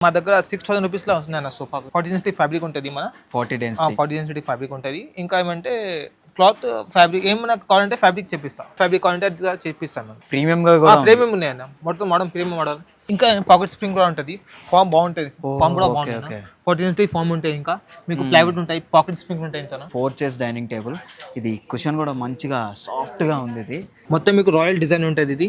మా దగ్గర 6000 రూపీస్‌లో వస్తుందన్న సోఫా. 40 డెన్సిటీ ఫ్యాబ్రిక్ ఉంటది మన. 40 డెన్సిటీ 40 డెన్సిటీ ఫ్యాబ్రిక్ ఉంటది. ఇంకా ఏమంటే క్లాత్ ఫ్యాబ్రిక్ ఏమన్నా కావాలంటే ఫ్యాబ్రిక్ చేపిస్తా. ఫ్యాబ్రిక్ కావాలంటే అది చేపిస్తాను. ప్రీమియంగా కూడా ప్రీమియం ఉన్నాయన్న. మొత్తం మోడల్ ప్రీమియం మోడల్. ఇంకా పకెట్ స్ప్రింగ్ కూడా ఉంటది. ఫామ్ బాగుంటది. ఫామ్ కూడా బాగుంటది. 40 డెన్సిటీ ఫామ్ ఉంటాయి. ఇంకా మీకు ప్లైవుడ్ ఉంటాయి. పాకెట్ స్ప్రింగ్ ఉంటాయి. ఇంకా 4 చైర్స్ డైనింగ్ టేబుల్. ఇది కుషన్ కూడా మంచిగా సాఫ్ట్ గా ఉంది. ఇది మొత్తం మీకు రాయల్ డిజైన్ ఉంటది. ఇది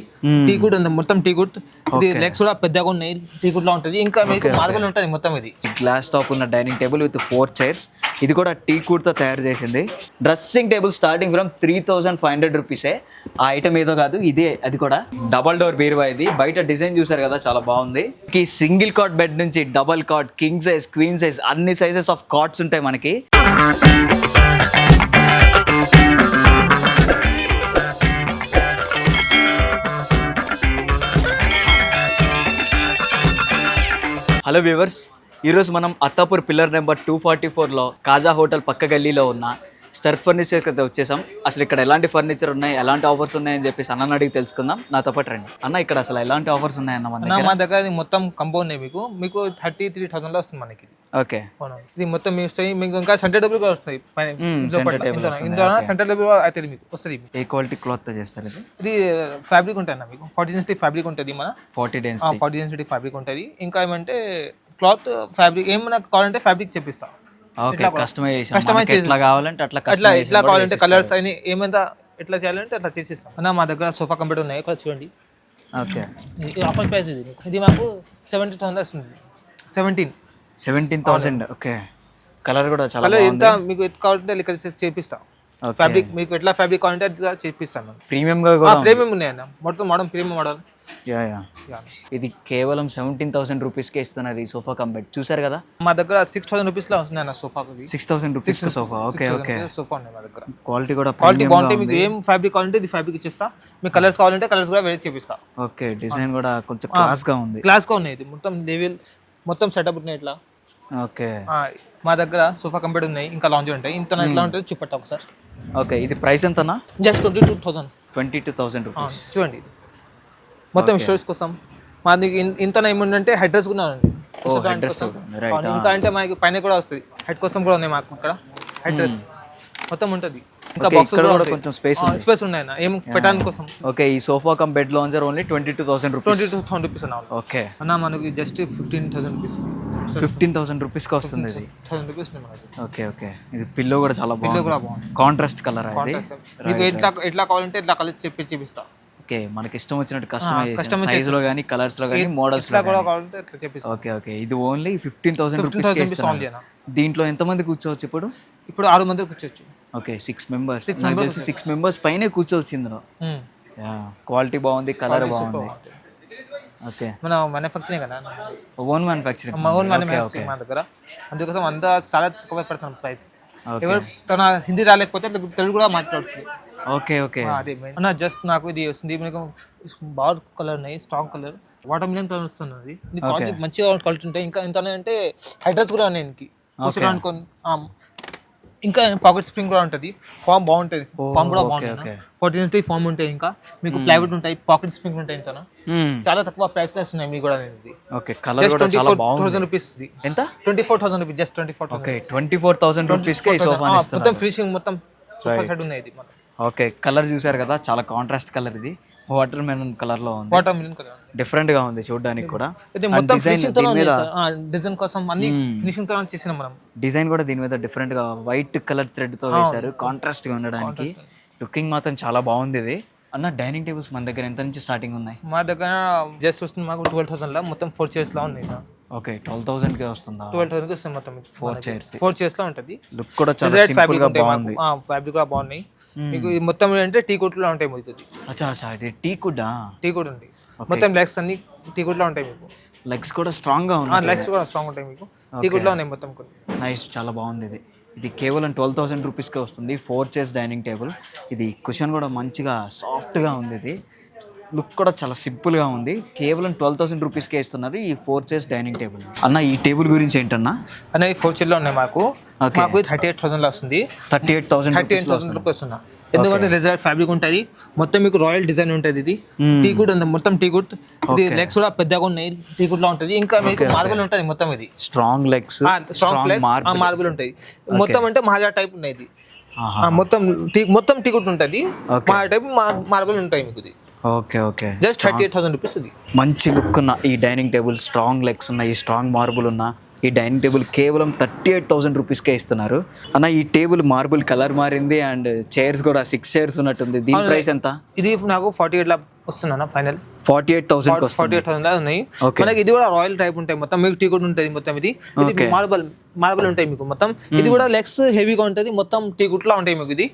టీ కుడ్ ఉంది. మొత్తం టీ కుడ్. ఇది లెగ్స్ కూడా పెద్దగా ఉన్నాయి. టీ కుడ్ లా ఉంటది. ఇంకా మీకు మార్బల్ ఉంటది మొత్తం. ఇది గ్లాస్ టాప్ ఉన్న డైనింగ్ టేబుల్ విత్ 4 చైర్స్. ఇది కూడా టీ కుడ్ తో తయారు చేసింది. డ్రెస్సింగ్ టేబుల్ స్టార్టింగ్ ఫ్రమ్ 3500 రూపీసే. ఆ ఐటమ్ ఏదో కాదు, ఇదే. అది కూడా డబల్ డోర్ బీరువా. ఇది బయట డిజైన్ చూసారు కదా, చాలా బాగుంది. ఈ సింగిల్ కాట్ బెడ్ నుంచి double cot, king size, queen size అన్ని సైజెస్ ఆఫ్ కాట్స్ ఉంటాయి మనకి. హలో వ్యూవర్స్, ఈరోజు మనం అత్తాపూర్ పిల్లర్ నెంబర్ 244లో కాజా హోటల్ పక్క గల్లీలో ఉన్న స్టర్ఫ్ ఫర్నిచర్కి అయితే వచ్చేసాం. అసలు ఇక్కడ ఎలాంటి ఫర్నిచర్ ఉన్నాయి, ఎలాంటి ఆఫర్స్ ఉన్నాయని చెప్పేసి అన్న అడిగి తెలుసుకుందాం. నాతో పాటు రండి. అన్న, ఇక్కడ అసలు ఎలాంటి ఆఫర్స్ ఉన్నాయన్న మా దగ్గర? మొత్తం కంపౌండ్ మీకు 33,000 లో వస్తుంది మనకి. ఓకే, ఇది మొత్తం మీకు ఇంకా సెంటర్ టేబుల్ కూడా వస్తాయి. సెంటర్ టేబుల్ అయితే మీకు వస్తుంది. ఏ క్వాలిటీ క్లాత్ తో చేస్తారు ఇది? ఇది ఫ్యాబ్రిక్ ఉంటుంది అన్న. మీకు 40 డెన్సిటీ ఫ్యాబ్రిక్ ఉంటుంది మన. 40 డెన్సిటీ ఫ్యాబ్రిక్ ఉంటుంది. ఇంకా ఏమంటే క్లాత్ ఫ్యాబ్రిక్ ఏమైనా కావాలంటే ఫ్యాబ్రిక్ చేపిస్తా. కస్టమైజ్ ఎట్లా కావాలంటే ఎట్లా కావాలంటే కలర్స్ అని ఏమైనా ఎట్లా చేయాలంటే అట్లా చేసిస్తాం అన్న. మా దగ్గర సోఫా కంప్యూటర్ ఉన్నాయి. ఇక్కడ చూడండి. ఓకే, ఆఫర్ ప్రైస్ ఇది మాకు 70,000 వస్తుంది. 17,000. ఓకే, కలర్ కూడా చాలా బాగుంది. ఎంత మీకు కావాలంటే ఇక్కడ చేపిస్తా. ఫ్యాబ్రిక్ మీకు ఎట్లా ఫ్యాబ్రిక్ కావాలంటే అది చేపిస్తాను. ప్రీమియం గా కూడా ప్రీమియం ఉన్నాయన్న. మొత్తం మోడల్ ప్రీమియం మోడల్. ఇది కేవలం 17,000 రూపీస్కే ఇస్తున్నారు ఈ సోఫా కంబెడ్. చూసారు కదా, మా దగ్గర 6000 రూపీస్లో వస్తుంది అన్న sofa. 6,000 rupees sofa. Okay okay, sofa ఉన్నాయి మా దగ్గర. క్వాలిటీ కూడా బాగుంటే మీకు ఏం ఫ్యాబ్రిక్ కావాలంటే ఇది ఫ్యాబ్రిక్ ఇచ్చేస్తా. మీకు కలర్స్ కావాలంటే కలర్స్ కూడా వేరే చేపిస్తా. ఓకే, డిజైన్ కూడా కొంచెం క్లాస్ గా ఉంది. ఉన్నాయి. ఇది మొత్తం లెవెల్ మొత్తం సెటప్ ఉన్నాయి ఇట్లా. ఓకే, మా దగ్గర సోఫా కంప్యూటర్ ఉన్నాయి. ఇంకా లాంజ్ ఉంటాయి. ఇంత ఎట్లా ఉంటుంది చూపెట్టా ఒకసారి. ఓకే, ఇది ప్రైస్ ఎంతనా? Just 22,000 rupees. చూడండి, మొత్తం స్టోర్స్ కోసం మా ఇంత ఏముందంటే హెడ్ డ్రెస్ కూడా ఉంది. ఇంకా అంటే మనకి పైన కూడా వస్తుంది. హెడ్ కోసం కూడా ఉన్నాయి మాకు ఇక్కడ. హెడ్ డ్రెస్ మొత్తం ఉంటుంది. ఇంకా బాక్సెస్ కూడా కొంచెం స్పేస్ ఉన్నాయి ఏం పెట్టడానికి కోసం. ఓకే, ఈ sofa cum bed lounger only 22,000 rupees. 22,000 rupees అన్న. ఓకే అన్న, మనకి జస్ట్ 15,000 రూపీస్. 15,000 రూపీస్ కి వస్తుంది ఇది. 1000 రూపీస్. ఓకే ఓకే, ఇది పిల్లో కూడా చాలా బాగుంది. కాంట్రాస్ట్ కలర్ అది. మీకు ఎట్లా కావాలంటే ఎట్లా కలర్ చూపిస్తా. ఓకే, మనకి ఇష్టం వచ్చినట్టు కస్టమైజ్ సైజ్ లో గానీ, కలర్స్ లో గానీ, మోడల్స్ లో కూడా కావాలంటే ఎట్లా చూపిస్తా. ఓకే ఓకే, ఇది ఓన్లీ 15,000 రూపీస్ కి ఇస్తున్నారు. దీంట్లో ఎంత మంది కూర్చోవచ్చు ఇప్పుడు? 6 మంది కూర్చోవచ్చు. Okay, 6 members. 6 మెంబర్స్ పైనే కూర్చోవచ్చు ఇందులో. క్వాలిటీ బాగుంది, కలర్ బాగుంది. ఓకే, మన మ్యానుఫ్యాక్చరింగ్ కదా, ఓన్ మ్యానుఫ్యాక్చరింగ్. మా దగ్గర. అందుకోసం అంతా చాలా తక్కువ పెడతాం ప్రైస్. ఎవరు తన హిందీ రాలేకపోతే తెలుగు కూడా మాట్లాడచ్చు. ఓకే ఓకే, అదే అన్న. జస్ట్ నాకు ఇది వస్తుంది. మీకు బాగా కలర్ ఉన్నాయి. Strong colour, water melon colour వస్తున్నది. క్వాలిటీ మంచిగా క్వాలిటీ ఉంటాయి. ఇంకా ఎంత అంటే హైడ్రస్ కూడా ఉన్నాయి దీనికి. ఇంకా పాకెట్ స్ప్రింగ్ కూడా ఉంటుంది. ఫామ్ బాగుంటుంది. ఫామ్ కూడా బాగుంటుంది. 40 డెన్సిటీ ఫామ్ ఉంటాయి. ఇంకా మీకు ప్లైవుడ్ ఉంటాయి. పాకెట్ స్ప్రింగ్ ఉంటాయి. ఇంకా చాలా తక్కువ ప్రైస్ ఉన్నాయి మీకు కూడా. ఓకే, కలర్ కూడా చాలా బాగుంది. 24,000 రూపీస్. ఎంత? 24,000 రూపీస్. జస్ట్ 24,000. ఓకే, 24,000 రూపీస్ కి ఈ సోఫా ఇస్తున్నారు. మొత్తం ఫినిషింగ్ మొత్తం సోఫా సెట్ ఉన్నాయి ఇది. ఓకే, కలర్ చూసారు కదా, చాలా కాంట్రాస్ట్ కలర్. ఇది వాటర్ మెలన్ కలర్ లో ఉంది. వాటర్ మిలన్ కలర్ డిఫరెంట్ గా ఉంది చూడడానికి కూడా. డిజైన్ కోసం అన్ని ఫినిషింగ్ తో చేసినాం మనం. డిజైన్ కూడా దీని మీద డిఫరెంట్ గా వైట్ కలర్ థ్రెడ్ తో వేశారు, కాంట్రాస్ట్ గా ఉండడానికి. లుకింగ్ మాత్రం చాలా బాగుంది ఇది. అన్న, డైనింగ్ టేబుల్స్ మన దగ్గర ఎంత నుంచి స్టార్టింగ్ ఉన్నాయి? మా దగ్గర జస్ట్ వస్తుంది మాకు 12,000 లో. మొత్తం 4 చైర్స్ లో ఉంది. ఓకే, 12,000 కి వస్తుందా? 12,000 కి వస్తుంది మొత్తం. 4 చైర్స్ లో ఉంటది. లుక్ కూడా చాలా సింపుల్ గా బాగుంది. ఫ్యాబ్రిక్ కూడా బాగున్నాయి. మీకు మొత్తం ఏంటంటే టీ కుడ్ లో ఉంటాయి మీకు. అచ్చా, ఇది టీ కుడ్ ఉంది. మొత్తం లెగ్స్ అన్ని టీ కుడ్ లో ఉంటాయి మీకు. లెగ్స్ కూడా స్ట్రాంగ్ గా ఉన్నాయి. లెగ్స్ కూడా స్ట్రాంగ్ ఉంటాయి మీకు. టీ కుడ్ లో ఉన్నాయి మొత్తం. నైస్, చాలా బాగుంది ఇది. ఇది కేవలం 12,000 రూపీస్కే వస్తుంది. 4 చైర్స్ డైనింగ్ టేబుల్. ఇది కుషన్ కూడా మంచిగా సాఫ్ట్గా ఉంది. ఇది లుక్ కూడా చాలా సింపుల్గా ఉంది. కేవలం 12,000 రూపీస్కే ఇస్తున్నారు ఈ 4 చైర్స్ డైనింగ్ టేబుల్. అన్న ఈ టేబుల్ గురించి ఏంటన్నా? అన్న ఈ 4 చైర్లో ఉన్నాయి మాకు 38,000 వస్తుంది. 38,000 రూపీస్ ఉన్నా. ఎందుకంటే రిజర్వ్ ఫ్యాబ్రిక్ ఉంటుంది, మొత్తం మీకు రాయల్ డిజైన్ ఉంటుంది. ఇది టీ కుడ్ ఉంది, మొత్తం టీ కుడ్. ఇది లెగ్స్ కూడా పెద్దగా ఉన్నాయి, టీ కుడ్ లో ఉంటుంది. ఇంకా మీకు మార్బుల్ ఉంటుంది మొత్తం. ఇది స్ట్రాంగ్ లెగ్స్, మార్బుల్ ఉంటుంది మొత్తం. అంటే మహాజా టైప్ ఉన్నాయి ఇది మొత్తం టీ కుడ్ ఉంటుంది. మహాజా టైప్ మార్బుల్ ఉంటాయి మీకు. ఇది ఓకే ఓకే, జస్ట్ 38,000 రూపీస్. ఇది మంచి లుక్ ఉన్న ఈ డైనింగ్ టేబుల్, స్ట్రాంగ్ లెగ్స్ ఉన్న ఈ స్ట్రాంగ్ మార్బుల్ ఉన్న ఈ డైనింగ్ టేబుల్ కేవలం 38,000 రూపీస్కే ఇస్తున్నారు. అన్న ఈ టేబుల్ మార్బుల్ కలర్ మారింది అండ్ చైర్స్ కూడా 6 చైర్స్ ఉన్నట్టుంది. దీని ప్రైస్ ఎంత? ఇది నాకు 48 లా వస్తున్నా ఫైనల్. 48,000 లా ఉన్నాయి మనకి. ఇది కూడా రాయల్ టైప్ ఉంటాయి మొత్తం. మీకు టీ కుడ్ ఉంటుంది మొత్తం. ఇది మార్బుల్ ఉంటాయి మీకు మొత్తం. ఇది కూడా లెగ్స్ హెవీగా ఉంటుంది, మొత్తం టీ కుడ్ లా ఉంటాయి మీకు. ఇది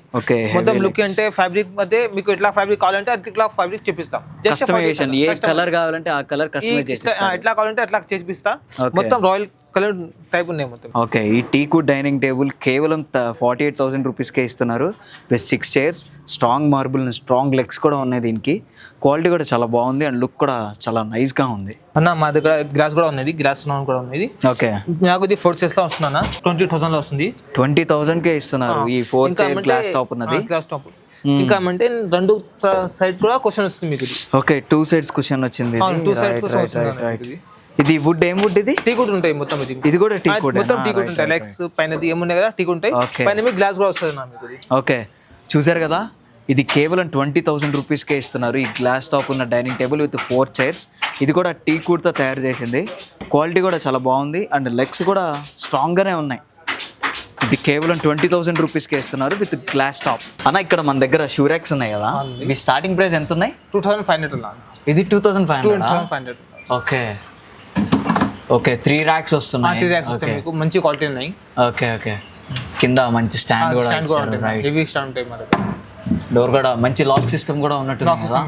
మొత్తం లుక్ అంటే ఫ్యాబ్రిక్ అంటే మీకు ఎట్లా ఫ్యాబ్రిక్ కావాలంటే అట్లా ఫ్యాబ్రిక్ చేపిస్తాం. కస్టమైజేషన్, ఏ కలర్ కావాలంటే ఆ కలర్ కస్టమైజ్ చేస్తాం. ఎట్లా కావాలంటే అట్లా చేపిస్తా. మొత్తం రాయల్ కలర్ టైప్ ఉన్నాయి మొత్తం. ఓకే, ఈ టీ కుడ్ డైనింగ్ టేబుల్ కేవలం 48,000 రూపీస్కే ఇస్తున్నారు. With 6 chairs, strong marble, strong legs కూడా ఉన్నాయి. దీనికి క్వాలిటీ కూడా చాలా బాగుంది అండ్ లుక్ కూడా చాలా నైస్ గా ఉంది. అన్న మా దగ్గర గ్లాస్ కూడా ఉన్నది, గ్లాస్ కూడా ఉన్నది. ఓకే, నాకు ఇది 4 చైర్స్ లో వస్తుందన్న. 20,000 లో వస్తుంది. 20,000కే ఇస్తున్నారు ఈ 4 చైర్ గ్లాస్ టాప్ ఉన్నది. గ్లాస్ టాప్ ఇంకా అంటే 2 సైడ్ కూడా క్వశ్చన్ వస్తుంది మీకు. ఓకే, 2 సైడ్స్ క్వశ్చన్ వచ్చింది. 2 సైడ్ వస్తుంది. ఇది వుడ్, ఏం వుడ్ ఇది? టీ కుడ్ ఉంటాయి మొత్తం. ఇది కూడా టీ కుడ్, మొత్తం టీ కుడ్ ఉంటాయి. లెగ్స్ పైన ఏమున్నాయి కదా టీ కుడ్ ఉంటాయి, పైన మీకు గ్లాస్ కూడా వస్తుంది మీకు. ఓకే, చూసారు కదా, ఇది కేవలం 20,000 రూపీస్కే ఇస్తున్నారు ఈ గ్లాస్ టాప్ ఉన్న డైనింగ్ టేబుల్ విత్ 4 చైర్స్. ఇది కూడా టీ కుడ్తో తయారు చేసింది. క్వాలిటీ కూడా చాలా బాగుంది అండ్ లెగ్స్ కూడా స్ట్రాంగ్గానే ఉన్నాయి. ఇది కేవలం 20,000 రూపీస్కే ఇస్తున్నారు విత్ గ్లాస్ టాప్. అన్న ఇక్కడ మన దగ్గర షూ ర్యాక్స్ ఉన్నాయి కదా, మీ స్టార్టింగ్ ప్రైస్ ఎంత ఉన్నాయి? 2,500. ఇది 2,500. ఓకే ఓకే, 3 ర్యాక్స్ వస్తున్నాయి. 3 ర్యాక్స్ వస్తాయి మీకు, మంచి క్వాలిటీ ఉన్నాయి. ఓకే ఓకే, కింద మంచి స్టాండ్ కూడా ఇచ్చారు. రైట్, హెవీ స్టాండ్ ఉంటాయి మన దగ్గర. డోర్ కూడా మంచి లాక్ సిస్టమ్ కూడా ఉన్నట్టుంది కదా.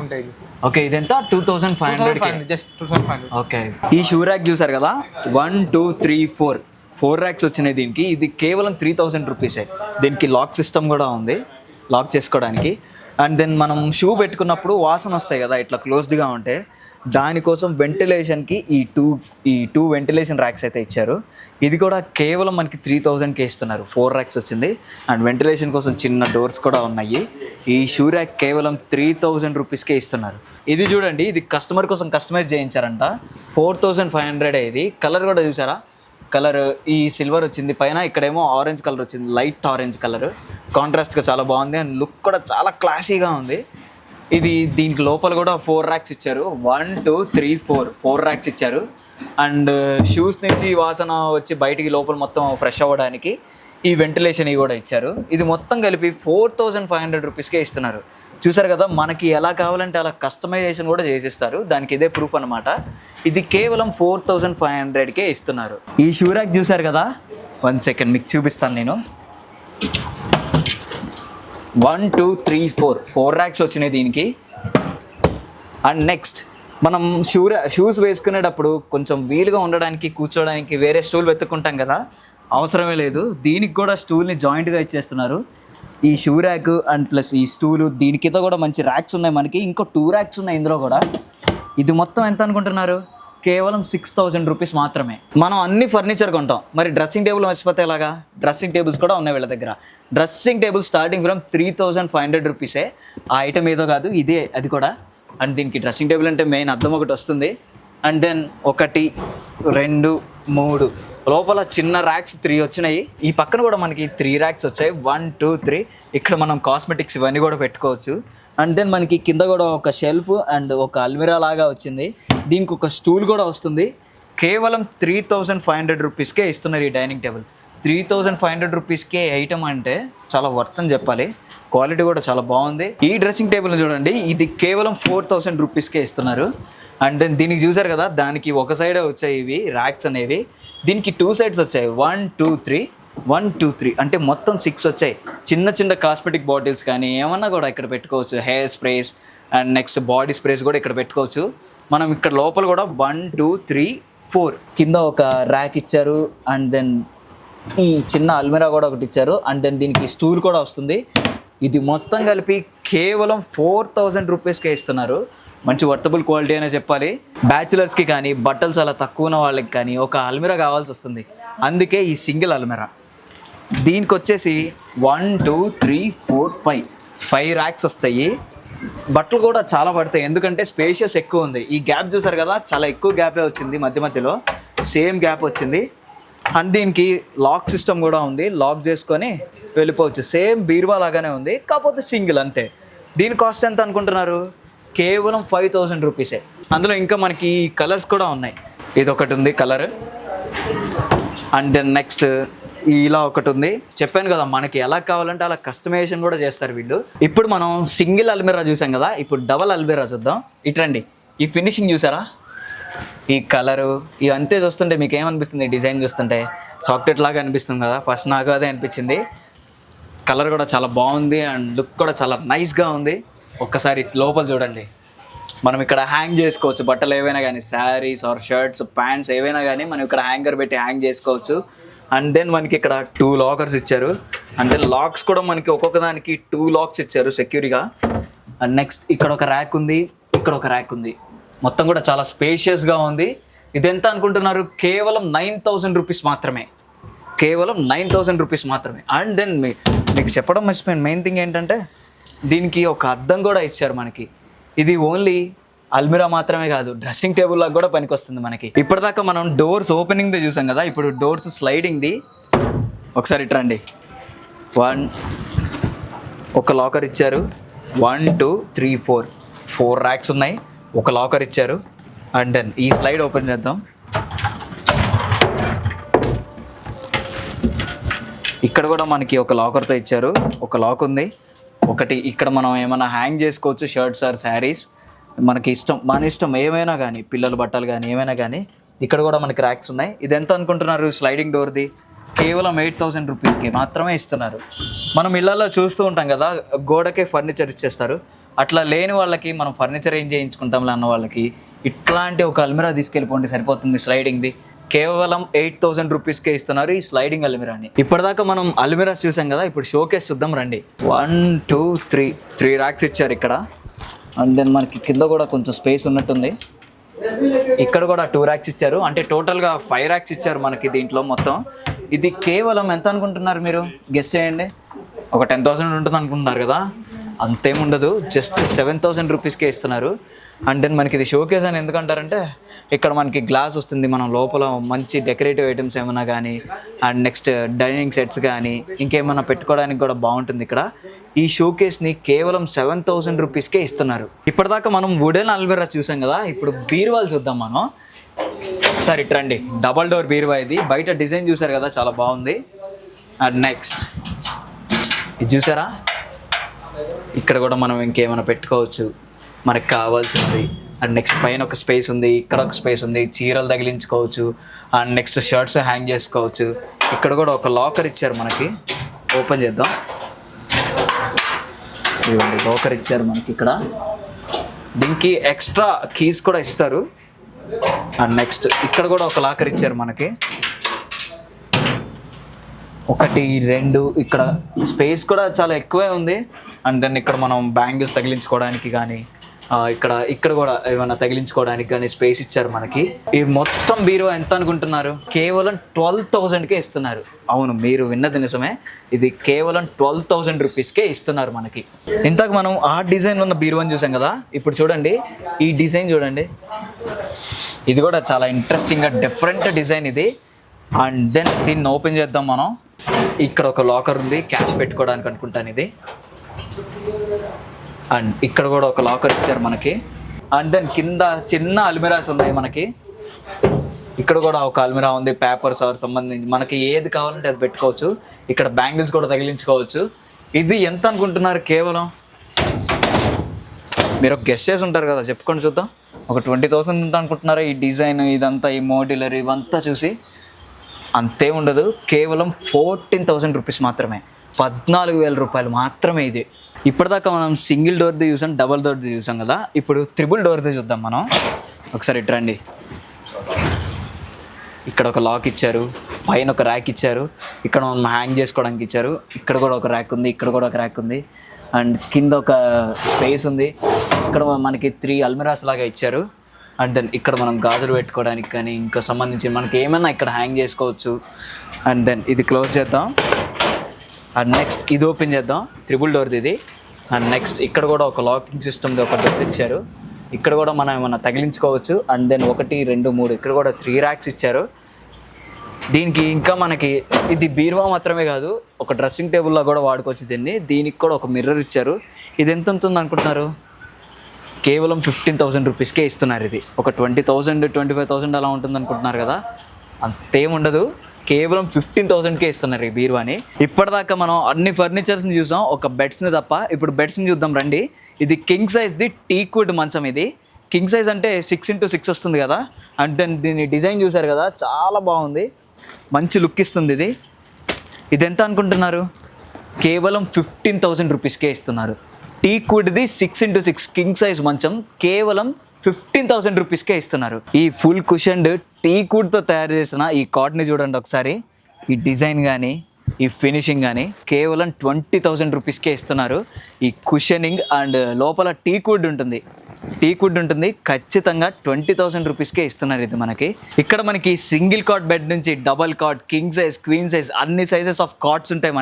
ఓకే, ఇదెంత? 2,500. జస్ట్ 2,500. ఓకే, ఈ షూ ర్యాక్ చూసారు కదా, 1 2 3 4 ర్యాక్స్ వచ్చినాయి దీనికి. ఇది కేవలం 3,000 రూపీసే. దీనికి లాక్ సిస్టమ్ కూడా ఉంది, లాక్ చేసుకోవడానికి. అండ్ దెన్ మనం షూ పెట్టుకున్నప్పుడు వాసన వస్తాయి కదా ఇట్లా క్లోజ్డ్గా ఉంటే, దానికోసం వెంటిలేషన్కి ఈ టూ వెంటిలేషన్ ర్యాక్స్ అయితే ఇచ్చారు. ఇది కూడా కేవలం మనకి 3,000కే ఇస్తున్నారు. 4 ర్యాక్స్ వచ్చింది అండ్ వెంటిలేషన్ కోసం చిన్న డోర్స్ కూడా ఉన్నాయి. ఈ షూ ర్యాక్ కేవలం 3,000 రూపీస్కే ఇస్తున్నారు. ఇది చూడండి, ఇది కస్టమర్ కోసం కస్టమైజ్ చేయించారంట. 4,500. ఇది కలర్ కూడా చూసారా, కలర్ ఈ సిల్వర్ వచ్చింది పైన, ఇక్కడేమో ఆరెంజ్ కలర్ వచ్చింది, లైట్ ఆరెంజ్ కలర్. కాంట్రాస్ట్గా చాలా బాగుంది అండ్ లుక్ కూడా చాలా క్లాసీగా ఉంది. ఇది దీనికి లోపల కూడా 4 ర్యాక్స్ ఇచ్చారు. 1 2 3 4 ర్యాక్స్ ఇచ్చారు. అండ్ షూస్ నుంచి వాసన వచ్చి బయటికి లోపల మొత్తం ఫ్రెష్ అవ్వడానికి ఈ వెంటిలేషన్ కూడా ఇచ్చారు. ఇది మొత్తం కలిపి 4,500 రూపీస్కే ఇస్తున్నారు. చూసారు కదా, మనకి ఎలా కావాలంటే అలా కస్టమైజేషన్ కూడా చేసిస్తారు. దానికి ఇదే ప్రూఫ్ అనమాట. ఇది కేవలం 4,500కే ఇస్తున్నారు. ఈ షూ ర్యాక్ చూసారు కదా, 1 సెకండ్ మీకు చూపిస్తాను నేను. 1 2 3 4 ర్యాక్స్ వచ్చినాయి దీనికి. అండ్ నెక్స్ట్ మనం షూస్ వేసుకునేటప్పుడు కొంచెం వీలుగా ఉండడానికి, కూర్చోడానికి వేరే స్టూల్ వెతుక్కుంటాం కదా, అవసరమే లేదు. దీనికి కూడా స్టూల్ని జాయింట్గా ఇచ్చేస్తున్నారు. ఈ షూ ర్యాక్ అండ్ ప్లస్ ఈ స్టూలు, దీని కింద కూడా మంచి ర్యాక్స్ ఉన్నాయి మనకి. ఇంకో 2 ర్యాక్స్ ఉన్నాయి ఇందులో కూడా. ఇది మొత్తం ఎంత అనుకుంటున్నారు? కేవలం 6,000 రూపీస్ మాత్రమే. మనం అన్ని ఫర్నిచర్ కొంటాం, మరి డ్రెస్సింగ్ టేబుల్ మర్చిపోతే ఎలాగా? డ్రెస్సింగ్ టేబుల్స్ కూడా ఉన్నాయి వీళ్ళ దగ్గర. డ్రెస్సింగ్ టేబుల్ స్టార్టింగ్ ఫ్రమ్ 3,500 రూపీసే. ఆ ఐటమ్ ఏదో కాదు, ఇదే అది కూడా. అండ్ దీనికి డ్రెస్సింగ్ టేబుల్ అంటే మెయిన్ అద్దం ఒకటి వస్తుంది. అండ్ దెన్ 1 2 3 లోపల చిన్న ర్యాక్స్ 3 వచ్చినాయి. ఈ పక్కన కూడా మనకి 3 ర్యాక్స్ వచ్చాయి. 1 2 3. ఇక్కడ మనం కాస్మెటిక్స్ ఇవన్నీ కూడా పెట్టుకోవచ్చు. అండ్ దెన్ మనకి కింద కూడా ఒక షెల్ఫ్ అండ్ ఒక అల్మిరా లాగా వచ్చింది. దీనికి ఒక స్టూల్ కూడా వస్తుంది. కేవలం 3,500 రూపీస్కే ఇస్తున్నారు ఈ డైనింగ్ టేబుల్. 3,500 రూపీస్కే ఐటమ్ అంటే చాలా వర్త్ అని చెప్పాలి. క్వాలిటీ కూడా చాలా బాగుంది. ఈ డ్రెస్సింగ్ టేబుల్ చూడండి, ఇది కేవలం 4,000 రూపీస్కే ఇస్తున్నారు. అండ్ దెన్ దీనికి చూసారు కదా, దానికి ఒక సైడే వచ్చాయి ఇవి ర్యాక్స్ అనేవి. దీనికి 2 సైడ్స్ వచ్చాయి. 1 2 3 1 2 3 అంటే మొత్తం 6 వచ్చాయి. చిన్న చిన్న కాస్మెటిక్ బాటిల్స్ కానీ ఏమన్నా కూడా ఇక్కడ పెట్టుకోవచ్చు. Hair sprays and next body sprays కూడా ఇక్కడ పెట్టుకోవచ్చు. మనం ఇక్కడ లోపల కూడా 1 2 3 4 కింద ఒక ర్యాక్ ఇచ్చారు. అండ్ దెన్ ఈ చిన్న అల్మిరా కూడా ఒకటి ఇచ్చారు. అండ్ దెన్ దీనికి స్టూల్ కూడా వస్తుంది. ఇది మొత్తం కలిపి కేవలం 4,000 రూపీస్కే ఇస్తున్నారు. మంచి వర్తబుల్ క్వాలిటీ అనే చెప్పాలి. బ్యాచిలర్స్కి కానీ బట్టలు చాలా తక్కువ ఉన్న వాళ్ళకి కానీ ఒక అల్మిరా కావాల్సి వస్తుంది. అందుకే ఈ సింగిల్ అల్మిరా. దీనికి వచ్చేసి 1 2 3 4 5 ర్యాక్స్ వస్తాయి. బట్టలు కూడా చాలా పడతాయి ఎందుకంటే స్పేషియస్ ఎక్కువ ఉంది. ఈ గ్యాప్ చూసారు కదా, చాలా ఎక్కువ గ్యాపే వచ్చింది, మధ్యలో సేమ్ గ్యాప్ వచ్చింది. అండ్ దీనికి లాక్ సిస్టమ్ కూడా ఉంది, లాక్ చేసుకొని వెళ్ళిపోవచ్చు. సేమ్ బీరువా లాగానే ఉంది, కాకపోతే సింగిల్ అంతే. దీని కాస్ట్ ఎంత అనుకుంటున్నారు? కేవలం 5000 రూపీసే. అందులో ఇంకా మనకి కలర్స్ కూడా ఉన్నాయి. ఇది ఒకటి ఉంది కలర్, అండ్ దెన్ నెక్స్ట్ ఇలా ఒకటి ఉంది. చెప్పాను కదా, మనకి ఎలా కావాలంటే అలా కస్టమైజేషన్ కూడా చేస్తారు వీళ్ళు. ఇప్పుడు మనం సింగిల్ అల్మిరా చూసాం కదా, ఇప్పుడు డబల్ అల్మిరా చూద్దాం. ఇట్రండి, ఈ ఫినిషింగ్ చూసారా, ఈ కలరు ఇవంతే చూస్తుంటే మీకు ఏమనిపిస్తుంది? డిజైన్ చూస్తుంటే చాక్లెట్ లాగా అనిపిస్తుంది కదా, ఫస్ట్ నాకు అదే అనిపించింది. కలర్ కూడా చాలా బాగుంది అండ్ లుక్ కూడా చాలా నైస్గా ఉంది. ఒక్కసారి లోపల చూడండి. మనం ఇక్కడ హ్యాంగ్ చేసుకోవచ్చు బట్టలు ఏవైనా కానీ, శారీస్ ఆర్ షర్ట్స్, ప్యాంట్స్ ఏవైనా కానీ మనం ఇక్కడ హ్యాంగర్ పెట్టి హ్యాంగ్ చేసుకోవచ్చు. అండ్ దెన్ మనకి ఇక్కడ 2 లాకర్స్ ఇచ్చారు. అండ్ దెన్ లాక్స్ కూడా మనకి ఒక్కొక్క దానికి 2 లాక్స్ ఇచ్చారు సెక్యూర్గా. అండ్ నెక్స్ట్ ఇక్కడ ఒక ర్యాక్ ఉంది, ఇక్కడ ఒక ర్యాక్ ఉంది. మొత్తం కూడా చాలా స్పేషియస్గా ఉంది. ఇది ఎంత అనుకుంటున్నారు? కేవలం 9000 రూపీస్ మాత్రమే. కేవలం 9000 రూపీస్ మాత్రమే. అండ్ దెన్ మీకు చెప్పడం మర్చిపోయాను, మెయిన్ థింగ్ ఏంటంటే దీనికి ఒక అద్దం కూడా ఇచ్చారు మనకి. ఇది ఓన్లీ అల్మిరా మాత్రమే కాదు, డ్రెస్సింగ్ టేబుల్ లాగా కూడా పనికొస్తుంది మనకి. ఇప్పటిదాకా మనం డోర్స్ ఓపెనింగ్ది చూసాం కదా, ఇప్పుడు డోర్స్ స్లైడింగ్ది. ఒకసారి ఇట్రండి. ఒక లాకర్ ఇచ్చారు. 1 2 3 4 ర్యాక్స్ ఉన్నాయి, ఒక లాకర్ ఇచ్చారు. అండ్ దెన్ ఈ స్లైడ్ ఓపెన్ చేద్దాం. ఇక్కడ కూడా మనకి ఒక లాకర్తో ఇచ్చారు, ఒక లాక్ ఉంది. ఒకటి ఇక్కడ మనం ఏమైనా హ్యాంగ్ చేసుకోవచ్చు, షర్ట్స్ ఆర్ శారీస్, మనకి ఇష్టం, మన ఇష్టం ఏమైనా కానీ, పిల్లల బట్టలు కానీ ఏమైనా కానీ. ఇక్కడ కూడా మనకి ర్యాక్స్ ఉన్నాయి. ఇది ఎంత అనుకుంటున్నారు? స్లైడింగ్ డోర్ది కేవలం 8000 రూపీస్కి మాత్రమే ఇస్తున్నారు. మనం ఇళ్లలో చూస్తూ ఉంటాం కదా, గోడకే ఫర్నిచర్ ఇచ్చేస్తారు. అట్లా లేని వాళ్ళకి మనం ఫర్నిచర్ ఏం చేయించుకుంటాంలే అన్న వాళ్ళకి ఇట్లాంటి ఒక అల్మిరా తీసుకెళ్ళిపోండి, సరిపోతుంది. స్లైడింగ్ది కేవలం 8000 రూపీస్కే ఇస్తున్నారు ఈ స్లైడింగ్ అల్మిరాని. ఇప్పటిదాకా మనం అల్మిరాస్ చూసాం కదా, ఇప్పుడు షోకేస్ చూద్దాం రండి. 1 2 3 ర్యాక్స్ ఇచ్చారు ఇక్కడ. అండ్ దెన్ మనకి కింద కూడా కొంచెం స్పేస్ ఉన్నట్టుంది. ఇక్కడ కూడా 2 ర్యాక్స్ ఇచ్చారు, అంటే టోటల్గా 5 ర్యాక్స్ ఇచ్చారు మనకి దీంట్లో మొత్తం. ఇది కేవలం ఎంత అనుకుంటున్నారు మీరు? గెస్ చేయండి. ఒక 10,000 ఉంటుంది అనుకుంటున్నారు కదా, అంతేముండదు, జస్ట్ 7000 రూపీస్కే ఇస్తున్నారు. అండ్ దెన్ మనకి ఇది షోకేస్ అని ఎందుకంటారంటే ఇక్కడ మనకి గ్లాస్ వస్తుంది, మనం లోపల మంచి డెకరేటివ్ ఐటమ్స్ ఏమైనా కానీ, అండ్ నెక్స్ట్ డైనింగ్ సెట్స్ కానీ ఇంకేమైనా పెట్టుకోవడానికి కూడా బాగుంటుంది. ఇక్కడ ఈ షోకేస్ని కేవలం 7000 రూపీస్కే ఇస్తున్నారు. ఇప్పటిదాకా మనం వుడెన్ అల్మిరా చూసాం కదా, ఇప్పుడు బీరువాలు చూద్దాం మనం. ఒకసారి ఇట్రండి, డబల్ డోర్ బీరువా ఇది. బయట డిజైన్ చూసారు కదా, చాలా బాగుంది. అండ్ నెక్స్ట్ ఇది చూసారా, ఇక్కడ కూడా మనం ఇంకేమైనా పెట్టుకోవచ్చు మనకు కావాల్సింది. అండ్ నెక్స్ట్ పైన ఒక స్పేస్ ఉంది, ఇక్కడ ఒక స్పేస్ ఉంది, చీరలు తగిలించుకోవచ్చు. అండ్ నెక్స్ట్ షర్ట్స్ హ్యాంగ్ చేసుకోవచ్చు. ఇక్కడ కూడా ఒక లాకర్ ఇచ్చారు మనకి, ఓపెన్ చేద్దాం. ఇదిగోండి లాకర్ ఇచ్చారు మనకి ఇక్కడ. దీనికి ఎక్స్ట్రా కీస్ కూడా ఇస్తారు. అండ్ నెక్స్ట్ ఇక్కడ కూడా ఒక లాకర్ ఇచ్చారు మనకి. 1 2 ఇక్కడ స్పేస్ కూడా చాలా ఎక్కువే ఉంది. అండ్ దెన్ ఇక్కడ మనం బ్యాంగిల్స్ తగిలించుకోవడానికి కానీ, ఇక్కడ కూడా ఏమైనా తగిలించుకోవడానికి కానీ స్పేస్ ఇచ్చారు మనకి. ఈ మొత్తం బీరువా ఎంత అనుకుంటున్నారు? కేవలం 12,000కే ఇస్తున్నారు. అవును, మీరు విన్నది నిజమే, ఇది కేవలం 12,000 రూపీస్కే ఇస్తున్నారు మనకి. ఇంతకు మనం ఆ డిజైన్ ఉన్న బీరువాని చూసాం కదా, ఇప్పుడు చూడండి ఈ డిజైన్ చూడండి. ఇది కూడా చాలా ఇంట్రెస్టింగ్గా డిఫరెంట్ డిజైన్ ఇది. అండ్ దెన్ దీన్ని ఓపెన్ చేద్దాం మనం. ఇక్కడ ఒక లాకర్ ఉంది, క్యాష్ పెట్టుకోవడానికి అనుకుంటాను ఇది. అండ్ ఇక్కడ కూడా ఒక లాకర్ ఇచ్చారు మనకి. అండ్ దెన్ కింద చిన్న అల్మిరాస్ ఉన్నాయి మనకి. ఇక్కడ కూడా ఒక అల్మిరా ఉంది, పేపర్స్ ఆర్ సంబంధించి మనకి ఏది కావాలంటే అది పెట్టుకోవచ్చు. ఇక్కడ బ్యాంగిల్స్ కూడా తగిలించుకోవచ్చు. ఇది ఎంత అనుకుంటున్నారు? కేవలం మీరు ఒక గెస్ట్ చేసి ఉంటారు కదా, చెప్పుకొని చూద్దాం. ఒక 20,000 ఎంత అనుకుంటున్నారా? ఈ డిజైన్ ఇదంతా, ఈ మోడ్యులర్ ఇవంతా చూసి అంతే ఉండదు. కేవలం 14,000 రూపీస్ మాత్రమే, 14,000 రూపాయలు మాత్రమే ఇది. ఇప్పటిదాకా మనం సింగిల్ డోర్ది చూసాం, డబల్ డోర్ది చూసాం కదా, ఇప్పుడు త్రిబుల్ డోర్ది చూద్దాం మనం. ఒకసారి ఇట్రండి. ఇక్కడ ఒక లాక్ ఇచ్చారు, పైన ఒక ర్యాక్ ఇచ్చారు, ఇక్కడ మనం హ్యాంగ్ చేసుకోవడానికి ఇచ్చారు. ఇక్కడ కూడా ఒక ర్యాక్ ఉంది, ఇక్కడ కూడా ఒక ర్యాక్ ఉంది. అండ్ కింద ఒక స్పేస్ ఉంది. ఇక్కడ మనకి 3 అల్మిరాస్ లాగా ఇచ్చారు. అండ్ దెన్ ఇక్కడ మనం గాజులు పెట్టుకోవడానికి కానీ ఇంకా సంబంధించి మనకి ఏమైనా ఇక్కడ హ్యాంగ్ చేసుకోవచ్చు. అండ్ దెన్ ఇది క్లోజ్ చేద్దాం. అండ్ నెక్స్ట్ ఇది ఓపెన్ చేద్దాం, 3 డోర్ది ఇది. అండ్ నెక్స్ట్ ఇక్కడ కూడా ఒక లాకింగ్ సిస్టమ్ది ఒక డోర్ ఇచ్చారు. ఇక్కడ కూడా మనం ఏమైనా తగిలించుకోవచ్చు. అండ్ దెన్ 1, 2, 3 ఇక్కడ కూడా 3 ర్యాక్స్ ఇచ్చారు. దీనికి ఇంకా మనకి ఇది బీరువా మాత్రమే కాదు, ఒక డ్రెస్సింగ్ టేబుల్లో కూడా వాడుకోవచ్చు దీన్ని. దీనికి కూడా ఒక మిర్రర్ ఇచ్చారు. ఇది ఎంత ఉంటుంది అనుకుంటున్నారు? కేవలం 15,000 రూపీస్కే ఇస్తున్నారు. ఇది ఒక 20,000 25,000 అలా ఉంటుంది అనుకుంటున్నారు కదా, అంతేముండదు. కేవలం 15,000కే ఇస్తున్నారు ఈ బీరువాని. ఇప్పటిదాకా మనం అన్ని ఫర్నిచర్స్ని చూసాం, ఒక బెడ్స్ని తప్ప. ఇప్పుడు బెడ్స్ని చూద్దాం రండి. ఇది కింగ్ సైజ్ది టీక్వుడ్ మంచం. ఇది కింగ్ సైజ్ అంటే 6x6 వస్తుంది కదా. అంటే దీని డిజైన్ చూసారు కదా, చాలా బాగుంది, మంచి లుక్ ఇస్తుంది. ఇది ఎంత అనుకుంటున్నారు? కేవలం 15,000 రూపీస్కే ఇస్తున్నారు. టీక్వుడ్ది 6x6 కింగ్ సైజ్ మంచం కేవలం 15,000 రూపీస్కే ఇస్తున్నారు. ఈ ఫుల్ కుషన్డ్ టీక్వుడ్తో తయారు చేసిన ఈ కాట్ని చూడండి ఒకసారి. ఈ డిజైన్ కానీ ఈ ఫినిషింగ్ కానీ కేవలం 20,000 రూపీస్కే ఇస్తున్నారు. ఈ కుషనింగ్ అండ్ లోపల టీక్వుడ్ ఉంటుంది, ఖచ్చితంగా 20,000 రూపీస్కే ఇస్తున్నారు ఇది మనకి. ఇక్కడ మనకి సింగిల్ కాట్ బెడ్ నుంచి double cot, king size, queen size అన్ని సైజెస్ ఆఫ్ కాట్స్ ఉంటాయి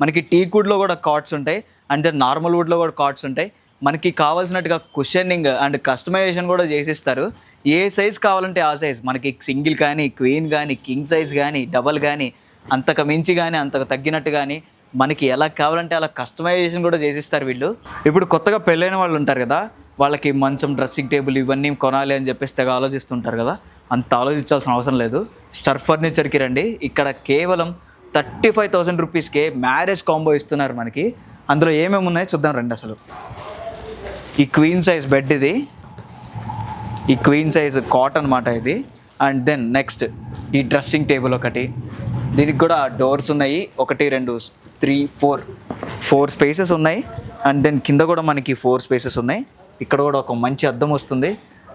మనకి టీక్వుడ్లో కూడా కాట్స్ ఉంటాయి, అండ్ నార్మల్ వుడ్లో కూడా కాట్స్ ఉంటాయి. మనకి కావాల్సినట్టుగా కుషనింగ్ అండ్ కస్టమైజేషన్ కూడా చేసిస్తారు. ఏ సైజ్ కావాలంటే ఆ సైజ్ మనకి, సింగిల్ కానీ, క్వీన్ కానీ, కింగ్ సైజ్ కానీ, డబల్ కానీ, అంతకు మించి కానీ, అంతకు తగ్గినట్టు కానీ మనకి ఎలా కావాలంటే అలా కస్టమైజేషన్ కూడా చేసిస్తారు వీళ్ళు. ఇప్పుడు కొత్తగా పెళ్ళైన వాళ్ళు ఉంటారు కదా, వాళ్ళకి మంచం, డ్రెస్సింగ్ టేబుల్ ఇవన్నీ కొనాలి అని చెప్పేసి తెగ ఆలోచిస్తుంటారు కదా, అంత ఆలోచించాల్సిన అవసరం లేదు. స్టర్ ఫర్నిచర్కి రండి. ఇక్కడ కేవలం 35,000 రూపీస్కే మ్యారేజ్ కాంబో ఇస్తున్నారు మనకి. అందులో ఏమేమి ఉన్నాయో చూద్దాం రండి. అసలు ఈ క్వీన్ సైజ్ బెడ్, ఇది ఈ క్వీన్ సైజ్ కాట్ అనమాట ఇది. అండ్ దెన్ నెక్స్ట్ ఈ డ్రెస్సింగ్ టేబుల్ ఒకటి, దీనికి కూడా డోర్స్ ఉన్నాయి, 1, 2, 3, 4 స్పేసెస్ ఉన్నాయి. అండ్ దెన్ కింద కూడా మనకి 4 స్పేసెస్ ఉన్నాయి. ఇక్కడ కూడా ఒక మంచి అద్దం వస్తుంది.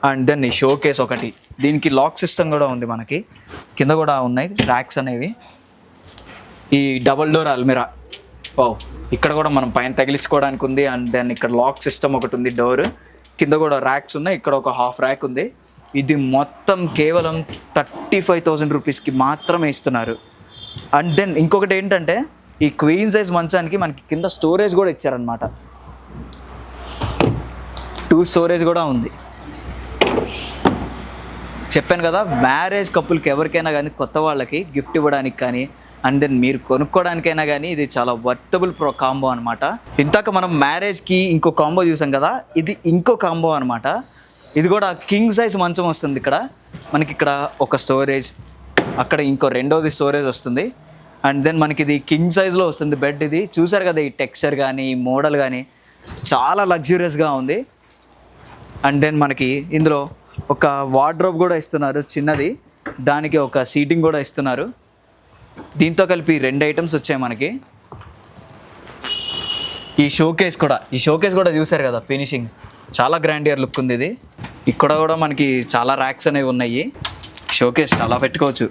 అండ్ దెన్ ఈ షో కేస్ ఒకటి, దీనికి లాక్ సిస్టమ్ కూడా ఉంది మనకి. కింద కూడా ఉన్నాయి ర్యాక్స్ అనేవి. ఈ డబల్ డోర్ అల్మిరా, ఇక్కడ కూడా మనం పైన తగిలించుకోవడానికి ఉంది. అండ్ దెన్ ఇక్కడ లాక్ సిస్టమ్ ఒకటి ఉంది, డోర్ కింద కూడా ర్యాక్స్ ఉన్నాయి. ఇక్కడ ఒక హాఫ్ ర్యాక్ ఉంది. ఇది మొత్తం కేవలం 35,000 రూపీస్కి మాత్రమే ఇస్తున్నారు. అండ్ దెన్ ఇంకొకటి ఏంటంటే, ఈ క్వీన్ సైజ్ మంచానికి మనకి కింద స్టోరేజ్ కూడా ఇచ్చారనమాట. 2 స్టోరేజ్ కూడా ఉంది. చెప్పాను కదా, మ్యారేజ్ కపుల్కి ఎవరికైనా కానీ, కొత్త వాళ్ళకి గిఫ్ట్ ఇవ్వడానికి కానీ, అండ్ దెన్ మీరు కొనుక్కోవడానికైనా కానీ ఇది చాలా వర్తబుల్ కాంబో అనమాట. ఇంతక మనం మ్యారేజ్కి ఇంకో కాంబో చూసాం కదా, ఇది ఇంకో కాంబో అనమాట. ఇది కూడా కింగ్ సైజ్ మంచం వస్తుంది. ఇక్కడ మనకి ఇక్కడ ఒక స్టోరేజ్, అక్కడ ఇంకో రెండోది స్టోరేజ్ వస్తుంది. అండ్ దెన్ మనకి ఇది కింగ్ సైజ్లో వస్తుంది బెడ్. ఇది చూసారు కదా, ఈ టెక్స్చర్ కానీ ఈ మోడల్ కానీ చాలా లగ్జూరియస్గా ఉంది. అండ్ దెన్ మనకి ఇందులో ఒక వార్డ్రోబ్ కూడా ఇస్తున్నారు చిన్నది, దానికి ఒక సీటింగ్ కూడా ఇస్తున్నారు. దీంతో కలిపి 2 ఐటమ్స్ వచ్చాయి మనకి. ఈ షోకేస్ కూడా చూసారు కదా, ఫినిషింగ్ చాలా గ్రాండియర్ లుక్ ఉంది. ఇది ఇక్కడ కూడా మనకి చాలా ర్యాక్స్ అనేవి ఉన్నాయి. షోకేస్ చాలా పెట్టుకోవచ్చు,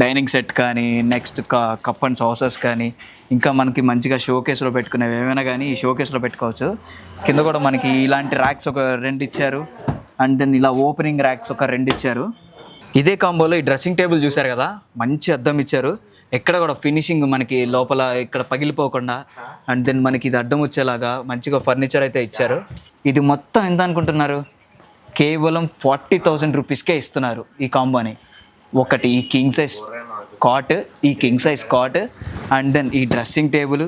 డైనింగ్ సెట్ కానీ, నెక్స్ట్ కప్ అండ్ సాసెస్ కానీ, ఇంకా మనకి మంచిగా షోకేస్లో పెట్టుకునేవి ఏమైనా కానీ ఈ షోకేస్లో పెట్టుకోవచ్చు. కింద కూడా మనకి ఇలాంటి ర్యాక్స్ ఒక 2 ఇచ్చారు. అండ్ దెన్ ఇలా ఓపెనింగ్ ర్యాక్స్ ఒక 2 ఇచ్చారు. ఇదే కాంబోలో ఈ డ్రెస్సింగ్ టేబుల్ చూసారు కదా, మంచి అద్దం ఇచ్చారు. ఎక్కడ కూడా ఫినిషింగ్ మనకి లోపల ఇక్కడ పగిలిపోకుండా, అండ్ దెన్ మనకి ఇది అడ్డం వచ్చేలాగా మంచిగా ఫర్నిచర్ అయితే ఇచ్చారు. ఇది మొత్తం ఎంత అనుకుంటున్నారు? కేవలం 40,000 రూపీస్కే ఇస్తున్నారు ఈ కాంబోని. ఒకటి ఈ king size cot, and then ఈ డ్రెస్సింగ్ టేబుల్,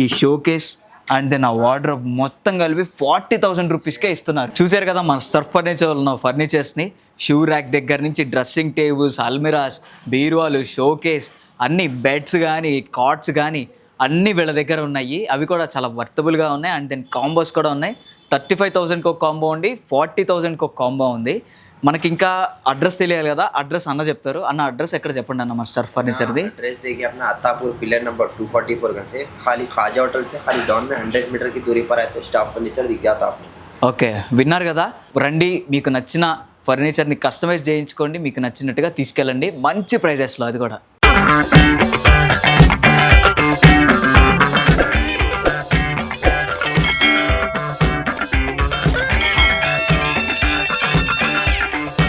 ఈ షోకేస్, అండ్ దెన్ ఆ వార్డ్రోబ్ మొత్తం కలిపి 40,000 రూపీస్కే ఇస్తున్నారు. చూసారు కదా మన స్టర్ ఫర్నిచర్ ఉన్న ఫర్నిచర్స్ని. షూ ర్యాక్ దగ్గర నుంచి డ్రెస్సింగ్ టేబుల్స్, అల్మిరాస్, బీరువాలు, షోకేస్, అన్ని బెడ్స్ కానీ, కాట్స్ కానీ అన్నీ వీళ్ళ దగ్గర ఉన్నాయి. అవి కూడా చాలా వర్తబుల్గా ఉన్నాయి. అండ్ దెన్ కాంబోస్ కూడా ఉన్నాయి. 35,000కి ఒక కాంబో ఉంది, 40,000కి ఒక కాంబో ఉంది. మనకి ఇంకా అడ్రస్ తెలియాలి కదా, అడ్రస్ అన్న చెప్తారు. అన్న అడ్రస్ ఎక్కడ చెప్పండి అన్న, మా స్టర్ ఫర్నిచర్ది. एड्रेस देखिए अपना अत्तापुर पिलर नंबर 244 से खाली खाजा होटल से खाली डाउन में 100 मीटर की दूरी पर है, तो स्टाफ फर्नीचर दिख जाता आपको. ఓకే, విన్నారు కదా. రండి, మీకు నచ్చిన ఫర్నిచర్ని కస్టమైజ్ చేయించుకోండి, మీకు నచ్చినట్టుగా తీసుకెళ్ళండి మంచి ప్రైజెస్లో, అది కూడా.